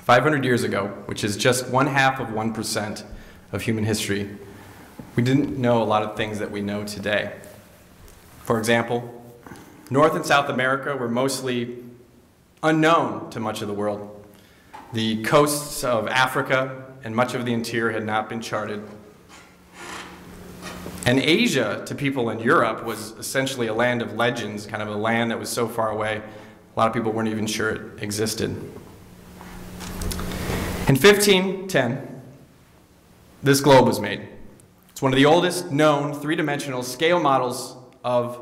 500 years ago, which is just 0.5% of human history, we didn't know a lot of things that we know today. For example, North and South America were mostly unknown to much of the world. The coasts of Africa and much of the interior had not been charted. And Asia, to people in Europe, was essentially a land of legends, kind of a land that was so far away, a lot of people weren't even sure it existed. In 1510, this globe was made. It's one of the oldest known three-dimensional scale models of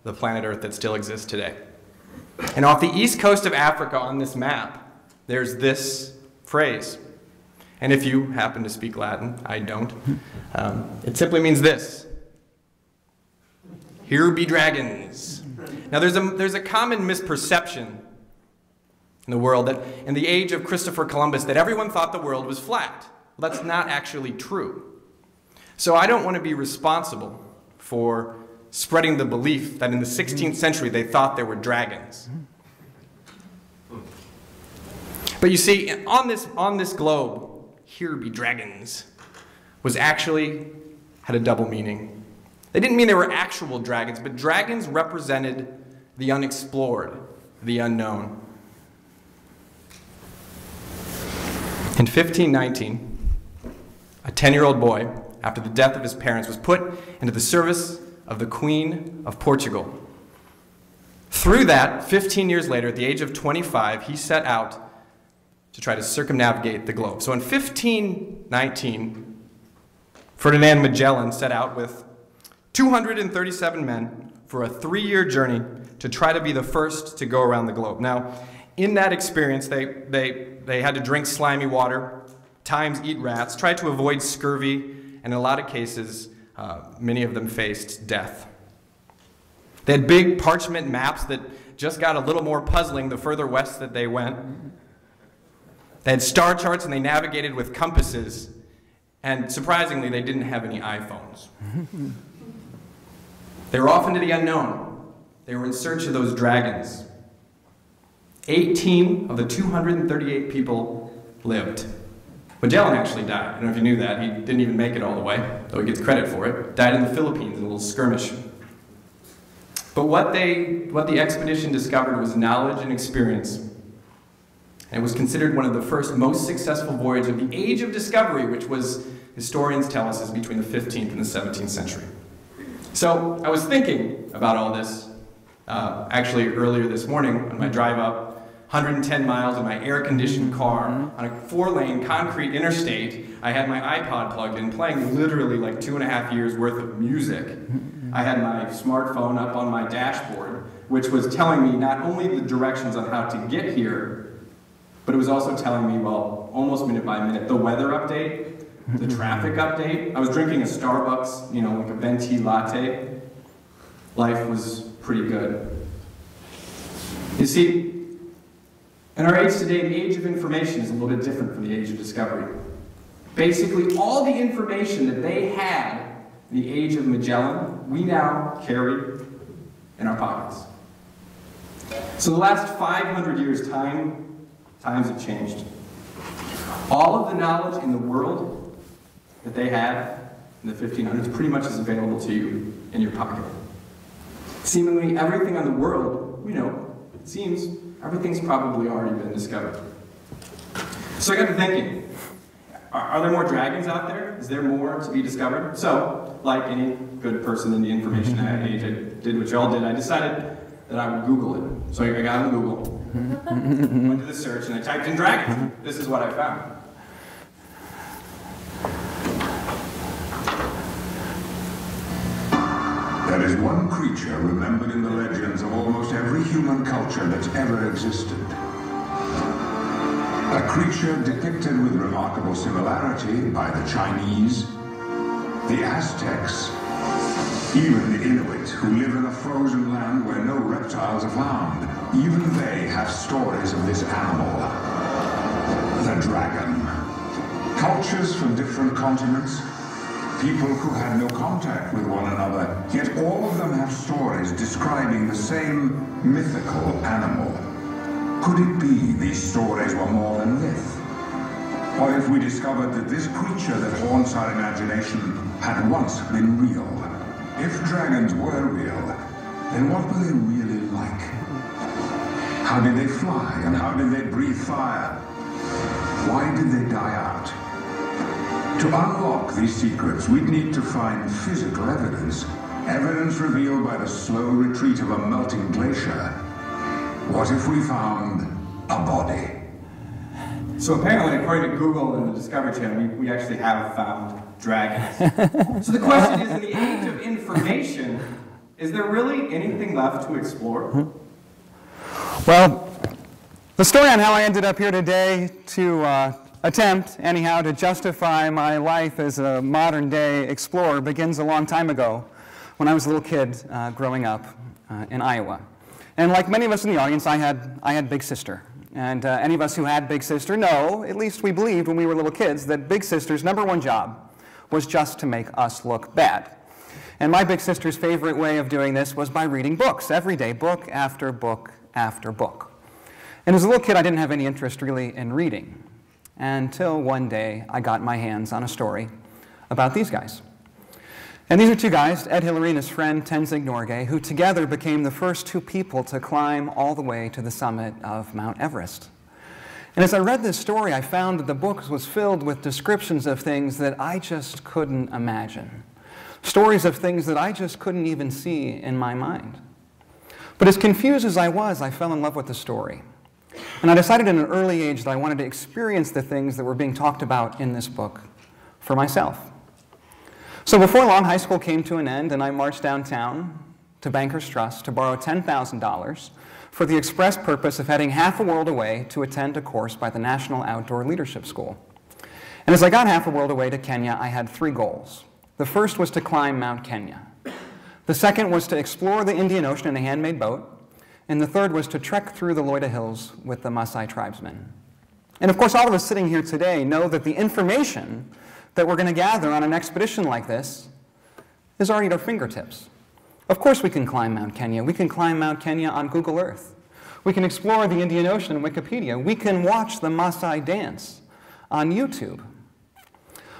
the planet Earth that still exists today. And off the east coast of Africa on this map, there's this phrase. And if you happen to speak Latin, I don't, it simply means this: here be dragons. Now there's a common misperception in the world that in the age of Christopher Columbus that everyone thought the world was flat. Well, that's not actually true. So I don't want to be responsible for spreading the belief that in the 16th century they thought there were dragons. But you see, on this globe, here be dragons, was actually had a double meaning. They didn't mean they were actual dragons, but dragons represented the unexplored, the unknown. In 1519, a 10-year-old boy, after the death of his parents, was put into the service of the Queen of Portugal. Through that, 15 years later, at the age of 25, he set out to try to circumnavigate the globe. So in 1519, Ferdinand Magellan set out with 237 men for a 3-year journey to try to be the first to go around the globe. Now, in that experience, they had to drink slimy water, times eat rats, try to avoid scurvy, and in a lot of cases, many of them faced death. They had big parchment maps that just got a little more puzzling the further west that they went. They had star charts and they navigated with compasses, and surprisingly, they didn't have any iPhones. They were off into the unknown. They were in search of those dragons. 18 of the 238 people lived. Magellan actually died. I don't know if you knew that. He didn't even make it all the way, though he gets credit for it. Died in the Philippines in a little skirmish. But what the expedition discovered was knowledge and experience. And it was considered one of the first most successful voyages of the Age of Discovery, which was, historians tell us, is between the 15th and the 17th century. So I was thinking about all this actually earlier this morning on my drive up, 110 miles in my air-conditioned car on a 4-lane concrete interstate. I had my iPod plugged in, playing literally like 2.5 years worth of music. I had my smartphone up on my dashboard, which was telling me not only the directions on how to get here, but it was also telling me, well, almost minute by minute, the weather update, the traffic update. I was drinking a Starbucks, you know, like a venti latte. Life was pretty good. You see, in our age today, the age of information is a little bit different from the age of discovery. Basically, all the information that they had in the age of Magellan, we now carry in our pockets. So the last 500 years, times have changed. All of the knowledge in the world that they had in the 1500s pretty much is available to you in your pocket. Seemingly everything on the world, you know, it seems everything's probably already been discovered. So I got to thinking, are there more dragons out there? Is there more to be discovered? So, like any good person in the information age, I did what y'all did. I decided that I would Google it. So I got on Google, went to the search, and I typed in dragons. This is what I found. There is one creature remembered in the legends of almost every human culture that's ever existed. A creature depicted with remarkable similarity by the Chinese, the Aztecs, even the Inuit, who live in a frozen land where no reptiles are found. Even they have stories of this animal, the dragon. Cultures from different continents, people who had no contact with one another, yet all of them have stories describing the same mythical animal. Could it be these stories were more than myth, What if we discovered that this creature that haunts our imagination had once been real? If dragons were real, then what were they really like? How did they fly, and how did they breathe fire? Why did they die out? To unlock these secrets, we'd need to find physical evidence. Evidence revealed by the slow retreat of a melting glacier. What if we found a body? So apparently, according to Google and the Discovery Channel, we actually have found dragons. So the question is, in the age of information, is there really anything left to explore? Well, the story on how I ended up here today to attempt, anyhow, to justify my life as a modern-day explorer begins a long time ago when I was a little kid growing up in Iowa. And like many of us in the audience, I had Big Sister. And any of us who had Big Sister know, at least we believed when we were little kids, that Big Sister's #1 job was just to make us look bad. And my Big Sister's favorite way of doing this was by reading books, every day, book after book after book. And as a little kid, I didn't have any interest really in reading, until one day I got my hands on a story about these guys. And these are two guys, Ed Hillary and his friend Tenzing Norgay, who together became the first two people to climb all the way to the summit of Mount Everest. And as I read this story, I found that the book was filled with descriptions of things that I just couldn't imagine. Stories of things that I just couldn't even see in my mind. But as confused as I was, I fell in love with the story. And I decided at an early age that I wanted to experience the things that were being talked about in this book for myself. So before long, high school came to an end, and I marched downtown to Bankers Trust to borrow $10,000 for the express purpose of heading half a world away to attend a course by the National Outdoor Leadership School. And as I got half a world away to Kenya, I had 3 goals. The first was to climb Mount Kenya. The second was to explore the Indian Ocean in a handmade boat. And the third was to trek through the Loita Hills with the Maasai tribesmen. And of course, all of us sitting here today know that the information that we're going to gather on an expedition like this is already at our fingertips. Of course we can climb Mount Kenya. We can climb Mount Kenya on Google Earth. We can explore the Indian Ocean in Wikipedia. We can watch the Maasai dance on YouTube.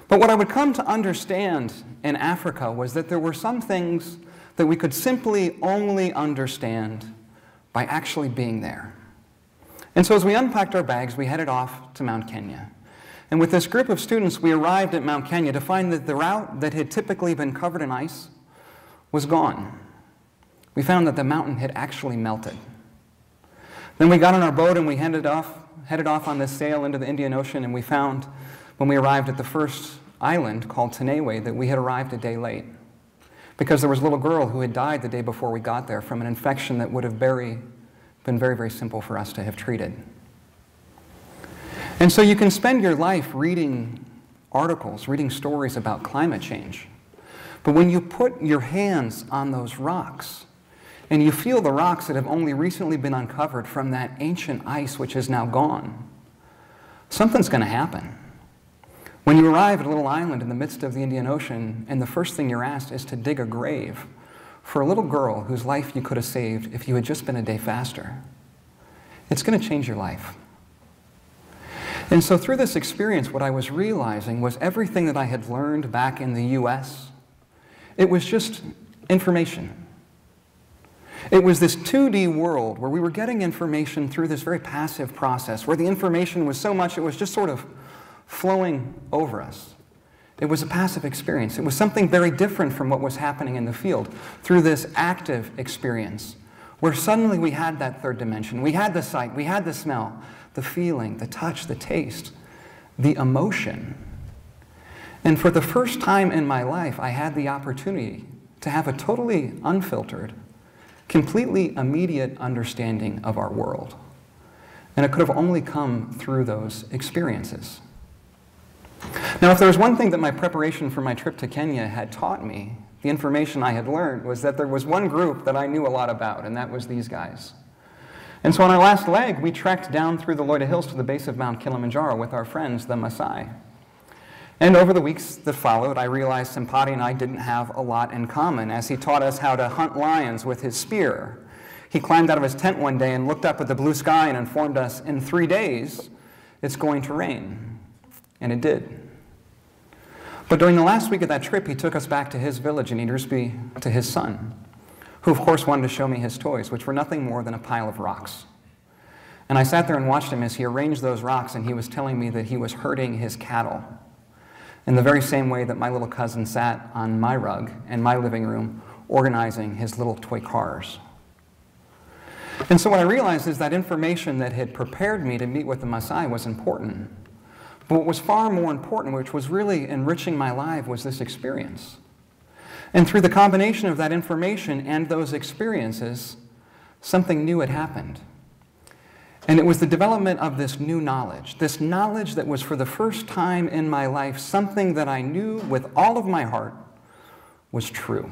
But what I would come to understand in Africa was that there were some things that we could simply only understand by actually being there. And so as we unpacked our bags, we headed off to Mount Kenya. And with this group of students, we arrived at Mount Kenya to find that the route that had typically been covered in ice was gone. We found that the mountain had actually melted. Then we got on our boat and we headed off on this sail into the Indian Ocean, and we found, when we arrived at the first island called Tenewe, that we had arrived a day late, because there was a little girl who had died the day before we got there from an infection that would have been very, very simple for us to have treated. And so you can spend your life reading articles, reading stories about climate change. But when you put your hands on those rocks, and you feel the rocks that have only recently been uncovered from that ancient ice which is now gone, something's going to happen. When you arrive at a little island in the midst of the Indian Ocean, and the first thing you're asked is to dig a grave for a little girl whose life you could have saved if you had just been a day faster, it's going to change your life. And so through this experience, what I was realizing was everything that I had learned back in the US, it was just information. It was this 2D world where we were getting information through this very passive process, where the information was so much it was just sort of flowing over us. It was a passive experience. It was something very different from what was happening in the field through this active experience, where suddenly we had that third dimension. We had the sight, we had the smell, the feeling, the touch, the taste, the emotion. And for the first time in my life, I had the opportunity to have a totally unfiltered, completely immediate understanding of our world. And it could have only come through those experiences. Now, if there was one thing that my preparation for my trip to Kenya had taught me, the information I had learned was that there was one group that I knew a lot about, and that was these guys. And so on our last leg, we trekked down through the Loita Hills to the base of Mount Kilimanjaro with our friends, the Maasai. And over the weeks that followed, I realized Sampati and I didn't have a lot in common, as he taught us how to hunt lions with his spear. He climbed out of his tent one day and looked up at the blue sky and informed us, in 3 days, it's going to rain. And it did. But during the last week of that trip, he took us back to his village in Eatersby to his son, who of course wanted to show me his toys, which were nothing more than a pile of rocks. And I sat there and watched him as he arranged those rocks, and he was telling me that he was herding his cattle in the very same way that my little cousin sat on my rug in my living room organizing his little toy cars. And so what I realized is that information that had prepared me to meet with the Messiah was important. But what was far more important, which was really enriching my life, was this experience. And through the combination of that information and those experiences, something new had happened. And it was the development of this new knowledge that was for the first time in my life something that I knew with all of my heart was true.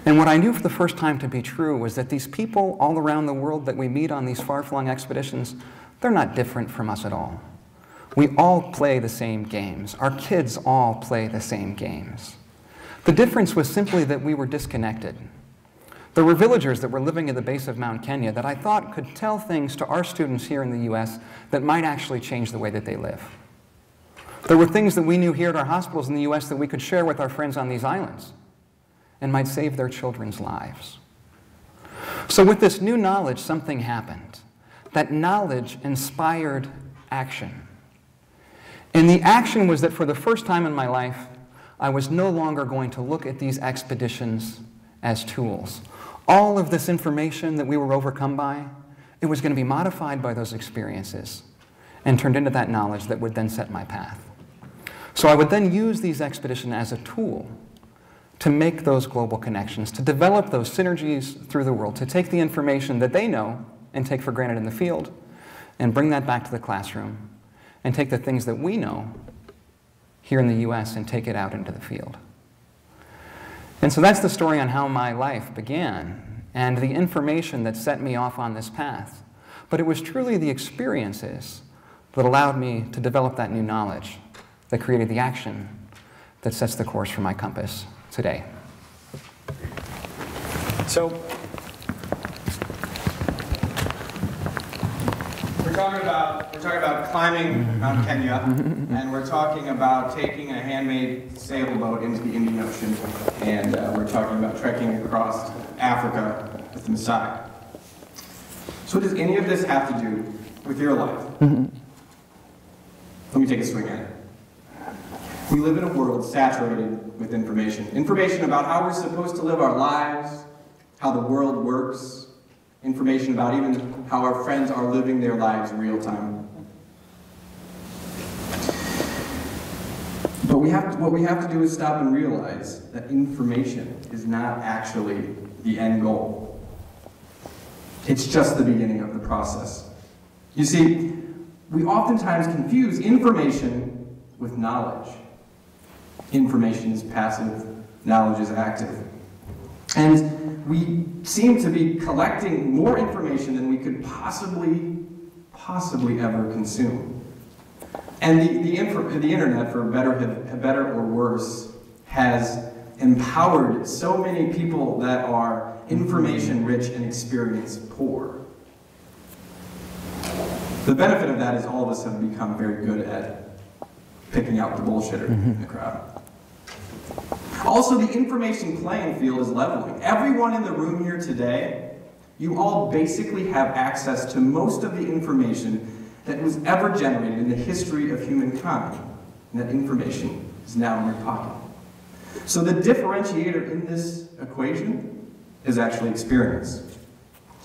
And what I knew for the first time to be true was that these people all around the world that we meet on these far-flung expeditions, they're not different from us at all. We all play the same games. Our kids all play the same games. The difference was simply that we were disconnected. There were villagers that were living at the base of Mount Kenya that I thought could tell things to our students here in the US that might actually change the way that they live. There were things that we knew here at our hospitals in the US that we could share with our friends on these islands and might save their children's lives. So with this new knowledge, something happened. That knowledge inspired action. And the action was that for the first time in my life, I was no longer going to look at these expeditions as tools. All of this information that we were overcome by, it was going to be modified by those experiences and turned into that knowledge that would then set my path. So I would then use these expeditions as a tool to make those global connections, to develop those synergies through the world, to take the information that they know and take for granted in the field and bring that back to the classroom, and take the things that we know here in the US and take it out into the field. And so that's the story on how my life began and the information that set me off on this path. But it was truly the experiences that allowed me to develop that new knowledge that created the action that sets the course for my compass today. So, we're talking about climbing Mount Kenya, and we're talking about taking a handmade sailboat into the Indian Ocean, and we're talking about trekking across Africa with the Messiah. So what does any of this have to do with your life? Let me take a swing at it. We live in a world saturated with information. Information about how we're supposed to live our lives, how the world works, information about even how our friends are living their lives in real time. But what we have to do is stop and realize that information is not actually the end goal. It's just the beginning of the process. You see, we oftentimes confuse information with knowledge. Information is passive, knowledge is active. And we seem to be collecting more information than we could possibly ever consume. And the internet, for better or worse, has empowered so many people that are information-rich and experience-poor. The benefit of that is all of us have become very good at picking out the bullshitter in the crowd. Also, the information playing field is leveling. Everyone in the room here today, you all basically have access to most of the information that was ever generated in the history of humankind. And that information is now in your pocket. So the differentiator in this equation is actually experience.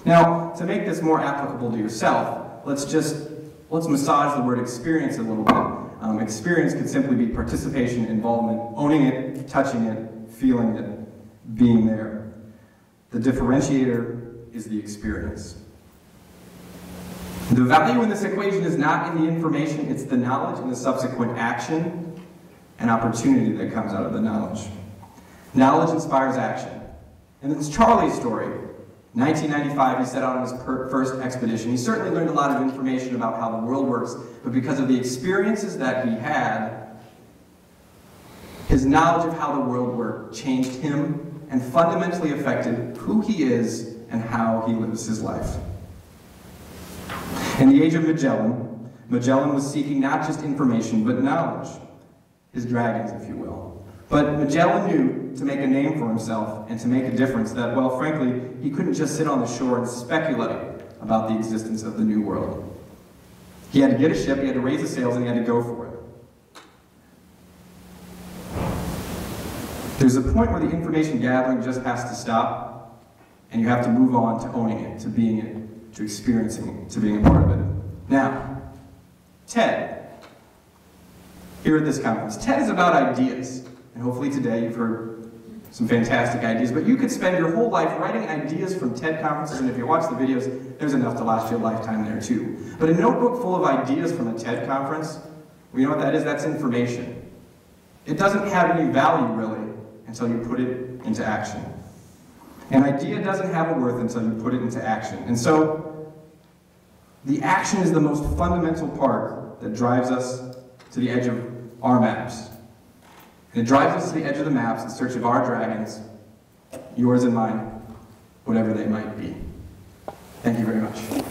Now, to make this more applicable to yourself, let's massage the word experience a little bit. Experience could simply be participation, involvement, owning it, touching it, feeling it, being there. The differentiator is the experience. The value in this equation is not in the information, it's the knowledge and the subsequent action and opportunity that comes out of the knowledge. Knowledge inspires action. And it's Charlie's story. 1995, he set out on his first expedition. He certainly learned a lot of information about how the world works, but because of the experiences that he had, his knowledge of how the world worked changed him and fundamentally affected who he is and how he lives his life. In the age of Magellan, Magellan was seeking not just information, but knowledge. His dragons, if you will. But Magellan knew to make a name for himself and to make a difference that, well, frankly, he couldn't just sit on the shore and speculate about the existence of the New World. He had to get a ship, he had to raise the sails, and he had to go for it. There's a point where the information gathering just has to stop, and you have to move on to owning it, to being it, to experiencing it, to being a part of it. Now, TED. Here at this conference. TED is about ideas, and hopefully today you've heard some fantastic ideas, but you could spend your whole life writing ideas from TED conferences, and if you watch the videos, there's enough to last you a lifetime there too. But a notebook full of ideas from a TED conference, well, you know what that is? That's information. It doesn't have any value, really, until you put it into action. An idea doesn't have a worth until you put it into action. And so, the action is the most fundamental part that drives us to the edge of our maps. And it drives us to the edge of the maps in search of our dragons, yours and mine, whatever they might be. Thank you very much.